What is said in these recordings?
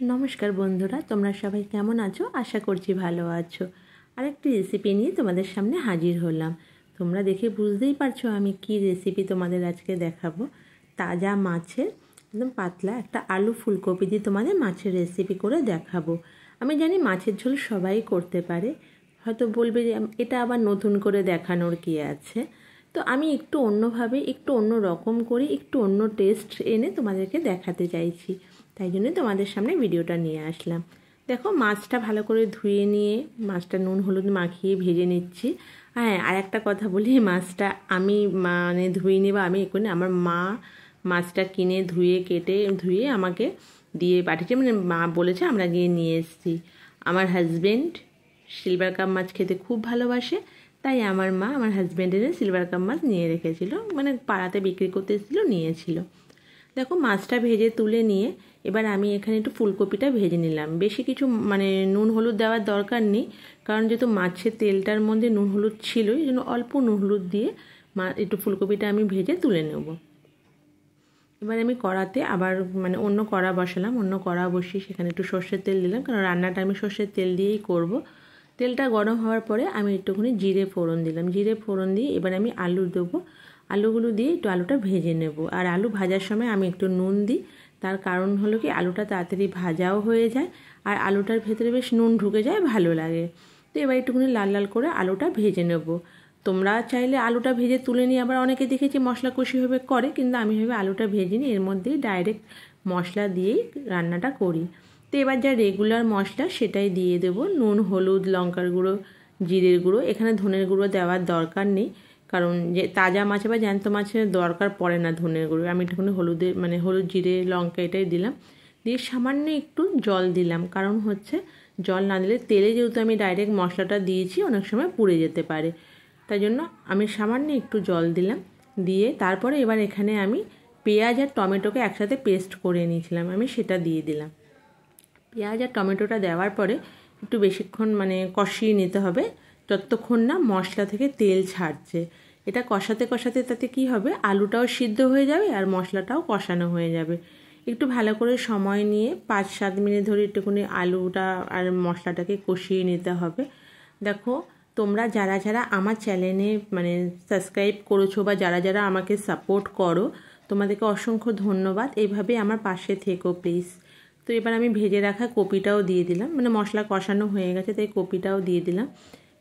नमस्कार बंधुरा तोमरा सबाई केमन आछो आशा करछि भालो आछो। आरेकटी रेसिपि निये तोमादेर सामने हाजिर हलाम। तोमरा देखे बुझतेई पारछो आमि कि रेसिपि तोमादेर आजके देखाबो। ताजा माछेर एकदम पातला एकटा आलू फुलकपि दिये तोमादेर माछेर रेसिपि करे देखाबो। आमि जानि माछेर झोल सबाई करते पारे, हयतो बोलबे जे एटा आबार नतुन करे देखानोर कि आछे। तो आमि एकटु अन्यभावे एकटु अन्य रकम करे एकटु अन्य टेस्ट एने तोमादेरके देखाते चाइछि, ताई जन्य तोमादेर सामने भिडियोटा निये आसलाम। देखो माछटा भालो करे धुए निये माछटा नुन हलुद माखिए भेजे निচ্ছি। हाँ आरेकटा कथा बोली, माछटा आमि माने धुइনি বা আমি এখনি আমার মা মাছটা কিনে ধুয়ে কেটে ধুয়ে আমাকে দিয়ে পাঠিয়েছে, মানে মা বলেছে আমরা গিয়ে নিয়ে এসেছি। আমার হাজবেন্ড সিলভার কাপ মাছ খেতে খুব ভালোবাসে, তাই আমার মা আমার হাজবেন্ডের সিলভার কাপ মাছ নিয়ে রেখেছিল, মানে পাড়াতে বিক্রি করতে এসেছিল নিয়েছিল। দেখো মাছটা ভেজে তুলে নিয়ে এবার আমি এখানে একটু ফুলকপিটা ভেজে নিলাম। বেশি কিছু মানে নুন হলুদ দেওয়ার দরকার নেই, কারণ যেহেতু মাছের তেলটার মধ্যে নুন হলুদ ছিল, এই জন্য অল্প নুন হলুদ দিয়ে একটু ফুলকপিটা আমি ভেজে তুলে নেব। এবার আমি কড়াতে আবার মানে অন্য কড়া বসালাম, অন্য কড়া বসিয়ে সেখানে একটু সর্ষের তেল দিলাম, কারণ রান্নাটা আমি সর্ষের তেল দিয়েই করব। তেলটা গরম হওয়ার পরে আমি একটুখানি জিরে ফোড়ন দিলাম। জিরে ফোড়ন দিয়ে এবার আমি আলু দেবো। আলুগুলো দিয়ে একটু আলুটা ভেজে নেব। আর আলু ভাজার সময় আমি একটু নুন দিই, তার কারণ হলো কি আলুটা তাড়াতাড়ি ভাজাও হয়ে যায় আর আলুটার ভেতরে বেশ নুন ঢুকে যায়, ভালো লাগে। তো এবার একটুখানি লাল লাল করে আলুটা ভেজে নেব। তোমরা চাইলে আলুটা ভেজে তুলে নিয়ে আবার অনেকে দেখেছি মশলা কষিভাবে করে, কিন্তু আমি ভেবে আলুটা ভেজে নিই, এর মধ্যেই ডাইরেক্ট মশলা দিয়েই রান্নাটা করি। তো এবার যা রেগুলার মশলা সেটাই দিয়ে দেব, নুন হলুদ লঙ্কার গুঁড়ো জিরের গুঁড়ো। এখানে ধনের গুঁড়ো দেওয়ার দরকার নেই, কারণ যে তাজা মাছে বা জ্যান্ত মাছের দরকার পড়ে না ধনের গুঁড়ো। আমি একটুখানি হলুদের মানে হলুদ জিরে লঙ্কা এটাই দিলাম, দিয়ে সামান্য একটু জল দিলাম, কারণ হচ্ছে জল না দিলে তেলে যেহেতু আমি ডাইরেক্ট মশলাটা দিয়েছি অনেক সময় পুড়ে যেতে পারে, তাই জন্য আমি সামান্য একটু জল দিলাম। দিয়ে তারপরে এবার এখানে আমি পেঁয়াজ আর টমেটোকে একসাথে পেস্ট করে নিয়েছিলাম, আমি সেটা দিয়ে দিলাম। পেঁয়াজ আর টমেটোটা দেওয়ার পরে একটু বেশিক্ষণ মানে কষিয়ে নিতে হবে, যতক্ষণ না মশলা থেকে তেল ছাড়ছে। এটা কষাতে কষাতে তাতে কি হবে, আলুটাও সিদ্ধ হয়ে যাবে আর মশলাটাও কষানো হয়ে যাবে। একটু ভালো করে সময় নিয়ে 5-7 মিনিট ধরে একটুখানি আলুটা আর মশলাটাকে কষিয়ে নিতে হবে। দেখো তোমরা যারা যারা আমার চ্যানেলে মানে সাবস্ক্রাইব করেছো বা যারা যারা আমাকে সাপোর্ট করো, তোমাদেরকে অসংখ্য ধন্যবাদ। এইভাবে আমার পাশে থেকো প্লিজ। তো এবার আমি ভেজে রাখা কপিটাও দিয়ে দিলাম, মানে মশলা কষানো হয়ে গেছে তাই কপিটাও দিয়ে দিলাম।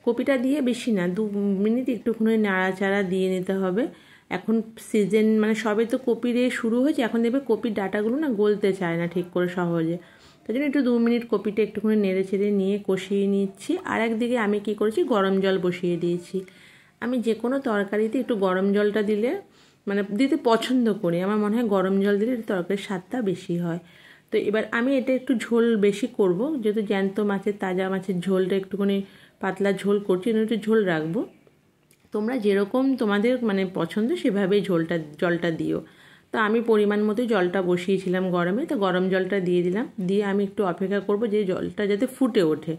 কপিটা দিয়ে বেশি না 2 মিনিট একটুখানি নাড়াচাড়া দিয়ে নিতে হবে। এখন সিজন মানে সবে তো কপি দিয়ে শুরু হয়েছে, এখন দেখবে কপির ডাটাগুলো না গলতে চায় না ঠিক করে সহজে, তাই জন্য একটু 2 মিনিট কপিটা একটুখানি নেড়ে চেড়ে নিয়ে কষিয়ে নিচ্ছি। আর একদিকে আমি কি করেছি, গরম জল বসিয়ে দিয়েছি। আমি যে কোনো তরকারিতে একটু গরম জলটা দিলে মানে দিতে পছন্দ করি, আমার মনে হয় গরম জল দিলে তরকারির স্বাদটা বেশি হয়। তো এবার আমি এটা একটু ঝোল বেশি করব, যেহেতু জ্যান্ত মাছের তাজা মাছের ঝোলটা একটুখানি পাতলা ঝোল করছি, একটু ঝোল রাখবো। তোমরা যেরকম তোমাদের মানে পছন্দ সেভাবেই জলটা দিও। তো আমি পরিমাণ মতো জলটা বসিয়েছিলাম গরমে, তো গরম জলটা দিয়ে দিলাম। দিয়ে আমি একটু অপেক্ষা করব যে জলটা যাতে ফুটে ওঠে।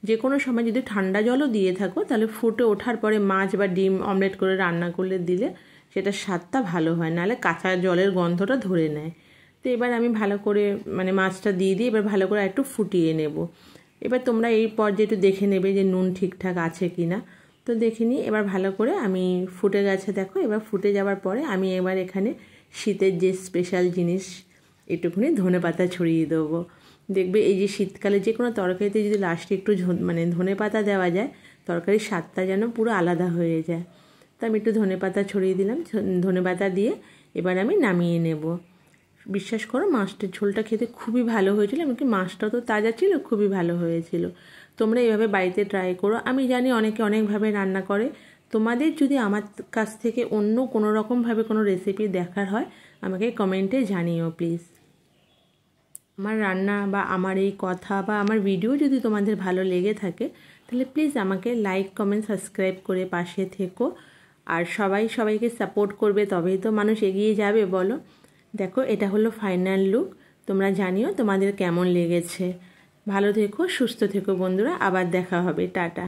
যে কোনো সময় যদি ঠান্ডা জলও দিয়ে থাকো তাহলে ফুটে ওঠার পরে মাছ বা ডিম অমলেট করে রান্না করলে দিলে সেটা স্বাদটা ভালো হয়, নাহলে কাঁচা জলের গন্ধটা ধরে নেয়। তো এবার আমি ভালো করে মানে মাছটা দিয়ে দিই, এবার ভালো করে একটু ফুটিয়ে নেব। এবার তোমরা এই পর্যায়ে একটু দেখে নেবে যে নুন ঠিকঠাক আছে কি না। তো দেখে নিই এবার ভালো করে আমি ফুটে গেছে। দেখো এবার ফুটে যাওয়ার পরে আমি এবার এখানে শীতের যে স্পেশাল জিনিস একটুখানি ধনেপাতা ছড়িয়ে দেবো। দেখবে এই যে শীতকালে যে কোনো তরকারিতে যদি লাস্টে একটু মানে ধনেপাতা দেওয়া যায়, তরকারির স্বাদটা যেন পুরো আলাদা হয়ে যায়। তো আমি একটু ধনেপাতা ছড়িয়ে দিলাম। ধনেপাতা দিয়ে এবার আমি নামিয়ে নেব। বিশ্বাস করো মাছটার ঝোলটা খেতে খুবই ভালো হয়েছিল, এমনকি মাছটাও তো তাজা ছিল, খুবই ভালো হয়েছিল। তোমরা এইভাবে বাড়িতে ট্রাই করো। আমি জানি অনেকে অনেকভাবে রান্না করে, তোমাদের যদি আমার কাছ থেকে অন্য কোনো রকমভাবে কোনো রেসিপি দেখার হয় আমাকে কমেন্টে জানিও প্লিজ। আমার রান্না বা আমার এই কথা বা আমার ভিডিও যদি তোমাদের ভালো লেগে থাকে তাহলে প্লিজ আমাকে লাইক কমেন্ট সাবস্ক্রাইব করে পাশে থেকো। আর সবাইকে সাপোর্ট করবে, তবেই তো মানুষ এগিয়ে যাবে বলো। দেখো এটা হলো ফাইনাল লুক, তোমরা জানিও তোমাদের কেমন লেগেছে। ভালো থেকো, সুস্থ থেকো বন্ধুরা, আবার দেখা হবে, টাটা।